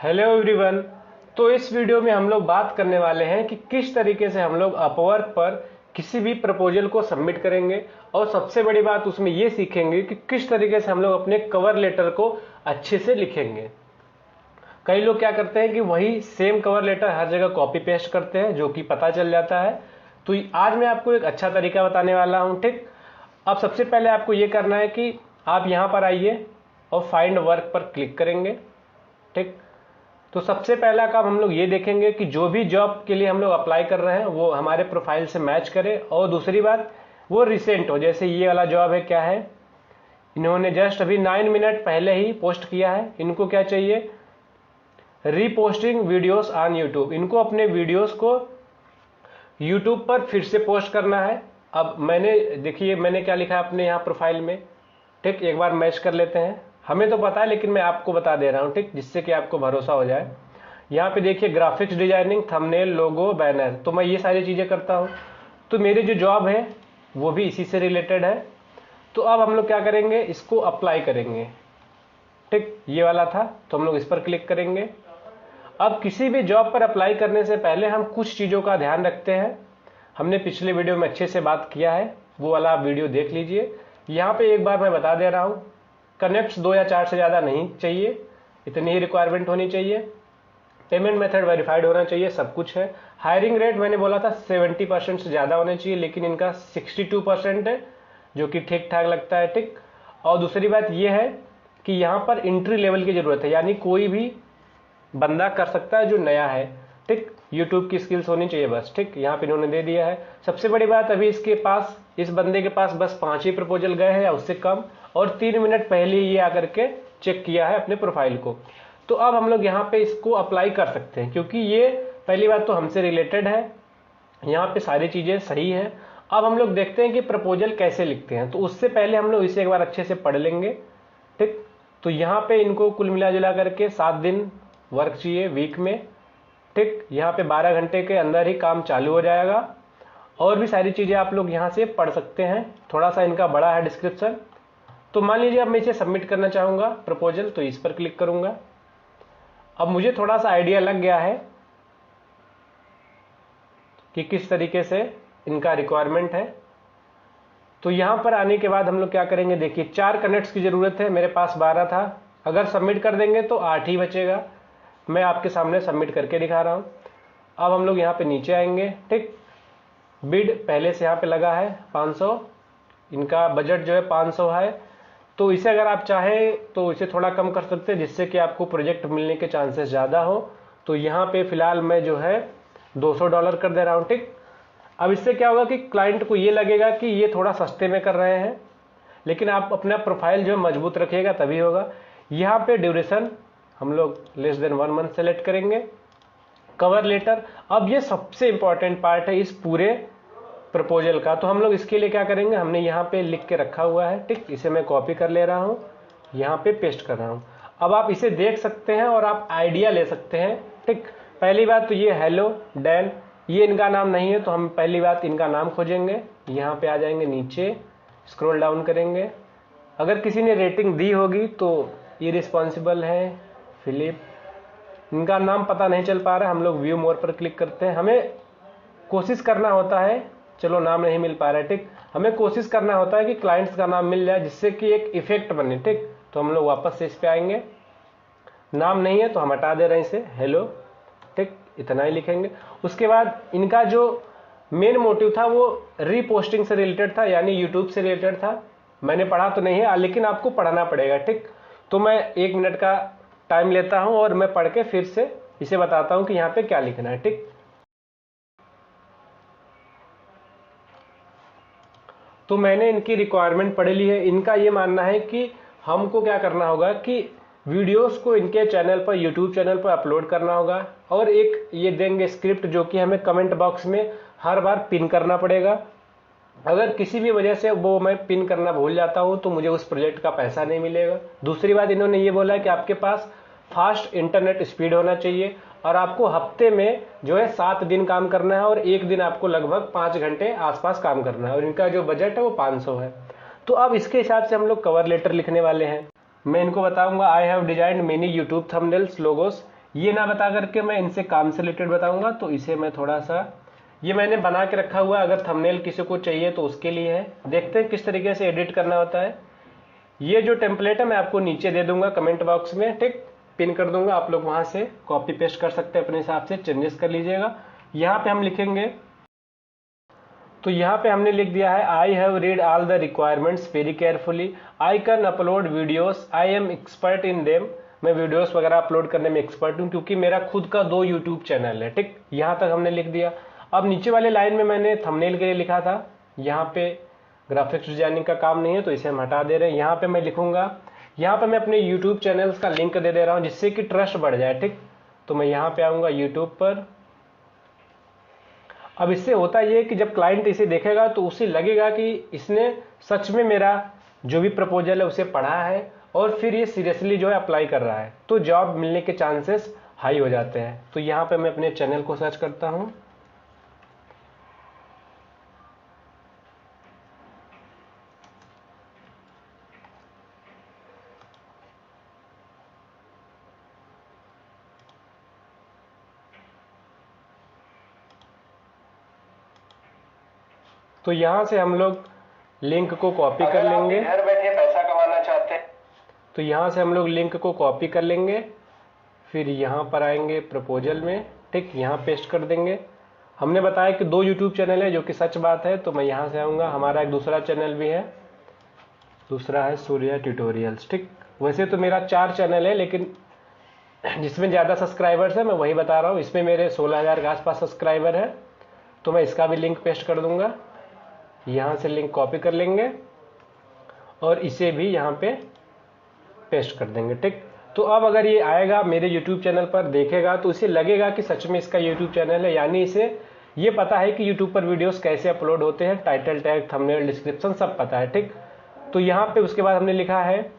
Hello everyone. तो इस video में हम लोग बात करने वाले हैं कि किस तरीके से हम लोग अपवर्क पर किसी भी प्रपोजल को सबमिट करेंगे, और सबसे बड़ी बात उसमें ये सीखेंगे कि किस तरीके से हम लोग अपने कवर लेटर को अच्छे से लिखेंगे। कई लोग क्या करते हैं कि वही सेम कवर लेटर हर जगह कॉपी पेस्ट करते हैं, जो कि पता चल जाता है। तो आज मैं आपको एक अच्छा तरीका बताने वाला हूं। ठीक, अब सबसे पहले आपको ये करना है कि आप यहां पर आइए और फाइंड वर्क पर क्लिक करेंगे। ठीक, तो सबसे पहला काम हम लोग ये देखेंगे कि जो भी जॉब के लिए हम लोग अप्लाई कर रहे हैं वो हमारे प्रोफाइल से मैच करे, और दूसरी बात वो रिसेंट हो। जैसे ये वाला जॉब है, क्या है, इन्होंने जस्ट अभी 9 मिनट पहले ही पोस्ट किया है। इनको क्या चाहिए, रीपोस्टिंग वीडियोस ऑन यूट्यूब। इनको अपने वीडियोस को यूट्यूब पर फिर से पोस्ट करना है। अब मैंने देखिए मैंने क्या लिखा है अपने यहाँ प्रोफाइल में। ठीक, एक बार मैच कर लेते हैं। हमें तो पता है लेकिन मैं आपको बता दे रहा हूँ, ठीक, जिससे कि आपको भरोसा हो जाए। यहाँ पे देखिए ग्राफिक्स डिजाइनिंग, थंबनेल, लोगो, बैनर, तो मैं ये सारी चीज़ें करता हूँ। तो मेरी जो जॉब है वो भी इसी से रिलेटेड है। तो अब हम लोग क्या करेंगे, इसको अप्लाई करेंगे। ठीक, ये वाला था तो हम लोग इस पर क्लिक करेंगे। अब किसी भी जॉब पर अप्लाई करने से पहले हम कुछ चीज़ों का ध्यान रखते हैं। हमने पिछले वीडियो में अच्छे से बात किया है, वो वाला आप वीडियो देख लीजिए। यहाँ पे एक बार मैं बता दे रहा हूँ, कनेक्ट्स 2 या 4 से ज़्यादा नहीं चाहिए, इतनी ही रिक्वायरमेंट होनी चाहिए। पेमेंट मेथड वेरीफाइड होना चाहिए, सब कुछ है। हायरिंग रेट मैंने बोला था 70% से ज़्यादा होने चाहिए, लेकिन इनका 62% है, जो कि ठीक ठाक लगता है। ठीक, और दूसरी बात यह है कि यहाँ पर इंट्री लेवल की ज़रूरत है, यानी कोई भी बंदा कर सकता है जो नया है। ठीक, यूट्यूब की स्किल्स होनी चाहिए बस। ठीक, यहाँ पे इन्होंने दे दिया है। सबसे बड़ी बात, अभी इसके पास, इस बंदे के पास बस 5 ही प्रपोजल गए हैं या उससे कम, और 3 मिनट पहले ये आकर के चेक किया है अपने प्रोफाइल को। तो अब हम लोग यहाँ पे इसको अप्लाई कर सकते हैं, क्योंकि ये पहली बात तो हमसे रिलेटेड है, यहाँ पे सारी चीज़ें सही है। अब हम लोग देखते हैं कि प्रपोजल कैसे लिखते हैं, तो उससे पहले हम लोग इसे एक बार अच्छे से पढ़ लेंगे। ठीक, तो यहाँ पे इनको कुल मिला जुला करके 7 दिन वर्क चाहिए वीक में। ठीक, यहाँ पे 12 घंटे के अंदर ही काम चालू हो जाएगा। और भी सारी चीज़ें आप लोग यहाँ से पढ़ सकते हैं, थोड़ा सा इनका बड़ा है डिस्क्रिप्शन। तो मान लीजिए अब मैं इसे सबमिट करना चाहूँगा प्रपोजल, तो इस पर क्लिक करूँगा। अब मुझे थोड़ा सा आइडिया लग गया है कि किस तरीके से इनका रिक्वायरमेंट है। तो यहाँ पर आने के बाद हम लोग क्या करेंगे, देखिए 4 कनेक्ट्स की ज़रूरत है, मेरे पास 12 था। अगर सबमिट कर देंगे तो 8 ही बचेगा। मैं आपके सामने सबमिट करके दिखा रहा हूँ। अब हम लोग यहाँ पे नीचे आएंगे। ठीक, बिड पहले से यहाँ पे लगा है 500, इनका बजट जो है 500 है। तो इसे अगर आप चाहें तो इसे थोड़ा कम कर सकते हैं, जिससे कि आपको प्रोजेक्ट मिलने के चांसेस ज़्यादा हो। तो यहाँ पे फिलहाल मैं जो है $200 कर दे रहा हूँ। ठीक, अब इससे क्या होगा कि क्लाइंट को ये लगेगा कि ये थोड़ा सस्ते में कर रहे हैं, लेकिन आप अपना प्रोफाइल जो है मजबूत रखिएगा तभी होगा। यहाँ पे ड्यूरेशन हम लोग लेस देन 1 मंथ सेलेक्ट करेंगे। कवर लेटर, अब ये सबसे इंपॉर्टेंट पार्ट है इस पूरे प्रपोजल का। तो हम लोग इसके लिए क्या करेंगे, हमने यहाँ पे लिख के रखा हुआ है। ठीक, इसे मैं कॉपी कर ले रहा हूँ, यहाँ पे पेस्ट कर रहा हूँ। अब आप इसे देख सकते हैं और आप आइडिया ले सकते हैं। ठीक, पहली बात तो ये हेलो डैन, ये इनका नाम नहीं है, तो हम पहली बात इनका नाम खोजेंगे। यहाँ पे आ जाएंगे, नीचे स्क्रॉल डाउन करेंगे। अगर किसी ने रेटिंग दी होगी तो ये रिस्पॉन्सिबल है फिलिप, इनका नाम पता नहीं चल पा रहा है। हम लोग व्यू मोर पर क्लिक करते हैं। हमें कोशिश करना होता है, चलो नाम नहीं मिल पा रहा है। ठीक, हमें कोशिश करना होता है कि क्लाइंट्स का नाम मिल जाए, जिससे कि एक इफेक्ट बने। ठीक, तो हम लोग वापस से इस पे आएंगे। नाम नहीं है तो हम हटा दे रहे हैं इसे, हेलो। ठीक, इतना ही लिखेंगे। उसके बाद इनका जो मेन मोटिव था वो रीपोस्टिंग से रिलेटेड था, यानी यूट्यूब से रिलेटेड था। मैंने पढ़ा तो नहीं है, लेकिन आपको पढ़ना पड़ेगा। ठीक, तो मैं 1 मिनट का टाइम लेता हूं और मैं पढ़ के फिर से इसे बताता हूं कि यहाँ पे क्या लिखना है। ठीक, तो मैंने इनकी रिक्वायरमेंट पढ़ ली है। इनका ये मानना है कि हमको क्या करना होगा कि वीडियोस को इनके चैनल पर, यूट्यूब चैनल पर अपलोड करना होगा, और एक ये देंगे स्क्रिप्ट जो कि हमें कमेंट बॉक्स में हर बार पिन करना पड़ेगा। अगर किसी भी वजह से वो मैं पिन करना भूल जाता हूं तो मुझे उस प्रोजेक्ट का पैसा नहीं मिलेगा। दूसरी बात इन्होंने ये बोला है कि आपके पास फास्ट इंटरनेट स्पीड होना चाहिए, और आपको हफ्ते में जो है 7 दिन काम करना है, और एक दिन आपको लगभग 5 घंटे आसपास काम करना है, और इनका जो बजट है वो 500 है। तो अब इसके हिसाब से हम लोग कवर लेटर लिखने वाले हैं। मैं इनको बताऊंगा, I have designed many YouTube thumbnails logos ये ना बता करके मैं इनसे काम से रिलेटेड बताऊंगा। तो इसे मैं थोड़ा सा, ये मैंने बना के रखा हुआ है, अगर थंबनेल किसी को चाहिए तो उसके लिए है। देखते हैं किस तरीके से एडिट करना होता है। ये जो टेम्पलेट है मैं आपको नीचे दे दूंगा कमेंट बॉक्स में, ठीक, पिन कर दूंगा, आप लोग वहां से कॉपी पेस्ट कर सकते हैं, अपने हिसाब से चेंजेस कर लीजिएगा। यहाँ पे हम लिखेंगे, तो यहाँ पे हमने लिख दिया है I have read all the requirements very carefully, I can upload videos, I am expert in them. मैं वीडियोस वगैरह अपलोड करने में एक्सपर्ट हूँ क्योंकि मेरा खुद का 2 यूट्यूब चैनल है, ठीक। यहाँ तक हमने लिख दिया। अब नीचे वाले लाइन में मैंने थंबनेल के लिए लिखा था, यहाँ पे ग्राफिक्स डिजाइनिंग का काम नहीं है तो इसे हम हटा दे रहे हैं। यहाँ पे मैं लिखूंगा, यहाँ पे मैं अपने यूट्यूब चैनल्स का लिंक दे रहा हूँ जिससे कि ट्रस्ट बढ़ जाए, ठीक। तो मैं यहाँ पे आऊंगा यूट्यूब पर। अब इससे होता ये कि जब क्लाइंट इसे देखेगा तो उसे लगेगा कि इसने सच में मेरा जो भी प्रपोजल है उसे पढ़ा है और फिर ये सीरियसली जो है अप्लाई कर रहा है, तो जॉब मिलने के चांसेस हाई हो जाते हैं। तो यहाँ पे मैं अपने चैनल को सर्च करता हूँ। तो यहाँ से हम लोग लिंक को कॉपी कर लेंगे। घर बैठे पैसा कमाना चाहते हैं तो यहाँ से हम लोग लिंक को कॉपी कर लेंगे, फिर यहाँ पर आएंगे प्रपोजल में, ठीक, यहाँ पेस्ट कर देंगे। हमने बताया कि 2 यूट्यूब चैनल है जो कि सच बात है, तो मैं यहाँ से आऊँगा। हमारा एक दूसरा चैनल भी है, दूसरा है सूर्या ट्यूटोरियल्स, ठीक। वैसे तो मेरा 4 चैनल है लेकिन जिसमें ज़्यादा सब्सक्राइबर्स है मैं वही बता रहा हूँ। इसमें मेरे 16,000 के आसपास सब्सक्राइबर है, तो मैं इसका भी लिंक पेस्ट कर दूंगा। यहाँ से लिंक कॉपी कर लेंगे और इसे भी यहाँ पे पेस्ट कर देंगे, ठीक। तो अब अगर ये आएगा मेरे YouTube चैनल पर देखेगा तो इसे लगेगा कि सच में इसका YouTube चैनल है, यानी इसे ये पता है कि YouTube पर वीडियोस कैसे अपलोड होते हैं, टाइटल टैग, थंबनेल, डिस्क्रिप्शन सब पता है, ठीक। तो यहाँ पे उसके बाद हमने लिखा है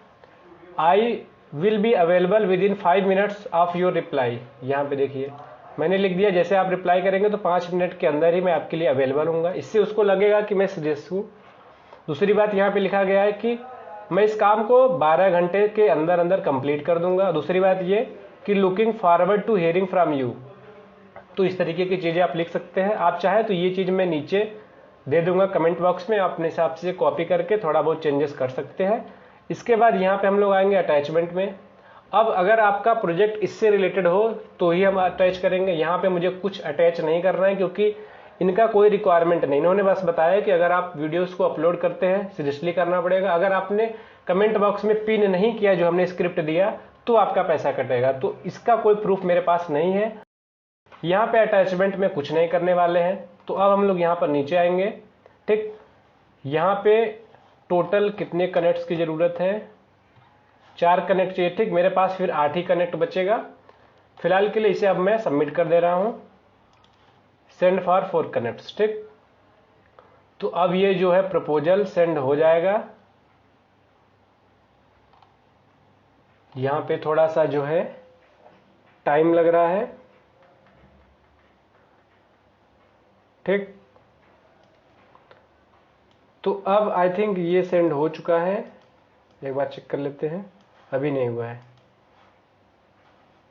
I will be available with in 5 minutes of your reply. यहाँ पे देखिए मैंने लिख दिया जैसे आप रिप्लाई करेंगे तो 5 मिनट के अंदर ही मैं आपके लिए अवेलेबल हूँगा। इससे उसको लगेगा कि मैं सीरियस हूँ। दूसरी बात यहाँ पे लिखा गया है कि मैं इस काम को 12 घंटे के अंदर अंदर कंप्लीट कर दूंगा। दूसरी बात ये कि looking forward to hearing from you. तो इस तरीके की चीज़ें आप लिख सकते हैं। आप चाहे तो ये चीज़ मैं नीचे दे दूंगा कमेंट बॉक्स में, आप अपने हिसाब से कॉपी करके थोड़ा बहुत चेंजेस कर सकते हैं। इसके बाद यहाँ पे हम लोग आएंगे अटैचमेंट में। अब अगर आपका प्रोजेक्ट इससे रिलेटेड हो तो ही हम अटैच करेंगे। यहाँ पे मुझे कुछ अटैच नहीं करना है क्योंकि इनका कोई रिक्वायरमेंट नहीं, इन्होंने बस बताया कि अगर आप वीडियोस को अपलोड करते हैं सीरियसली करना पड़ेगा। अगर आपने कमेंट बॉक्स में पिन नहीं किया जो हमने स्क्रिप्ट दिया तो आपका पैसा कटेगा, तो इसका कोई प्रूफ मेरे पास नहीं है। यहाँ पे अटैचमेंट में कुछ नहीं करने वाले हैं। तो अब हम लोग यहाँ पर नीचे आएंगे, ठीक। यहाँ पे टोटल कितने कनेक्ट्स की जरूरत है, 4 कनेक्ट चाहिए, ठीक। मेरे पास फिर 8 ही कनेक्ट बचेगा। फिलहाल के लिए इसे अब मैं सबमिट कर दे रहा हूँ, सेंड फॉर 4 कनेक्ट्स, ठीक। तो अब ये जो है प्रपोजल सेंड हो जाएगा। यहाँ पे थोड़ा सा जो है टाइम लग रहा है, ठीक। तो अब आई थिंक ये सेंड हो चुका है, एक बार चेक कर लेते हैं। अभी नहीं हुआ है।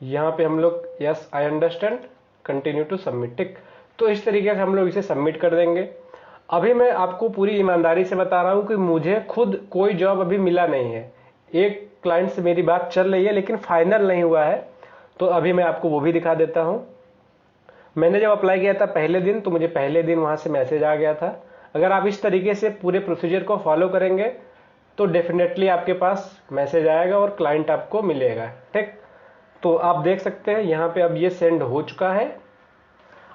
यहाँ पे हम लोग yes I understand, continue to submit, ठीक। तो इस तरीके से हम लोग इसे सबमिट कर देंगे। अभी मैं आपको पूरी ईमानदारी से बता रहा हूँ कि मुझे खुद कोई जॉब अभी मिला नहीं है। एक क्लाइंट से मेरी बात चल रही है लेकिन फाइनल नहीं हुआ है, तो अभी मैं आपको वो भी दिखा देता हूँ। मैंने जब अप्लाई किया था पहले दिन, तो मुझे पहले दिन वहाँ से मैसेज आ गया था। अगर आप इस तरीके से पूरे प्रोसीजर को फॉलो करेंगे तो डेफिनेटली आपके पास मैसेज आएगा और क्लाइंट आपको मिलेगा, ठीक। तो आप देख सकते हैं यहाँ पे अब ये सेंड हो चुका है।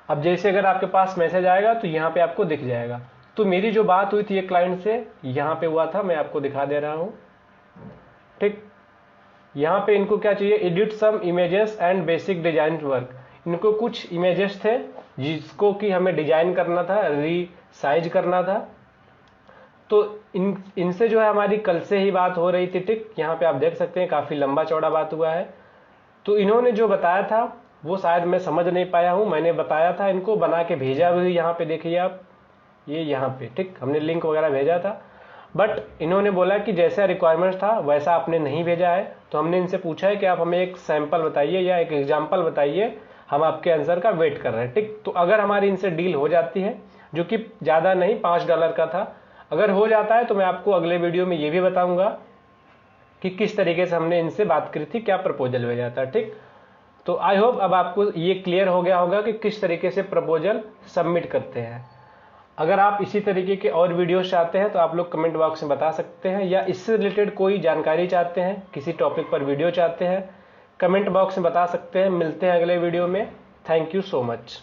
अब जैसे अगर आपके पास मैसेज आएगा तो यहाँ पे आपको दिख जाएगा। तो मेरी जो बात हुई थी ये क्लाइंट से यहाँ पे हुआ था, मैं आपको दिखा दे रहा हूँ, ठीक। यहाँ पे इनको क्या चाहिए, edit some images and basic design work. इनको कुछ इमेजेस थे जिसको कि हमें डिजाइन करना था, रीसाइज करना था। तो इनसे जो है हमारी कल से ही बात हो रही थी, ठीक। यहाँ पे आप देख सकते हैं काफी लंबा चौड़ा बात हुआ है। तो इन्होंने जो बताया था वो शायद मैं समझ नहीं पाया हूँ। मैंने बताया था इनको, बना के भेजा भी, यहाँ पे देखिए आप, ये यहाँ पे, ठीक। हमने लिंक वगैरह भेजा था। बट इन्होंने बोला कि जैसा रिक्वायरमेंट था वैसा आपने नहीं भेजा है, तो हमने इनसे पूछा है कि आप हमें एक सैंपल बताइए या एक एग्जाम्पल बताइए, हम आपके आंसर का वेट कर रहे हैं। ठीक, तो अगर हमारी इनसे डील हो जाती है, जो कि ज़्यादा नहीं $5 का था, अगर हो जाता है तो मैं आपको अगले वीडियो में ये भी बताऊंगा कि किस तरीके से हमने इनसे बात करी थी, क्या प्रपोजल भेजा था। ठीक, तो आई होप अब आपको ये क्लियर हो गया होगा कि किस तरीके से प्रपोजल सबमिट करते हैं। अगर आप इसी तरीके के और वीडियोस चाहते हैं तो आप लोग कमेंट बॉक्स में बता सकते हैं, या इससे रिलेटेड कोई जानकारी चाहते हैं, किसी टॉपिक पर वीडियो चाहते हैं, कमेंट बॉक्स में बता सकते हैं। मिलते हैं अगले वीडियो में। Thank you so much.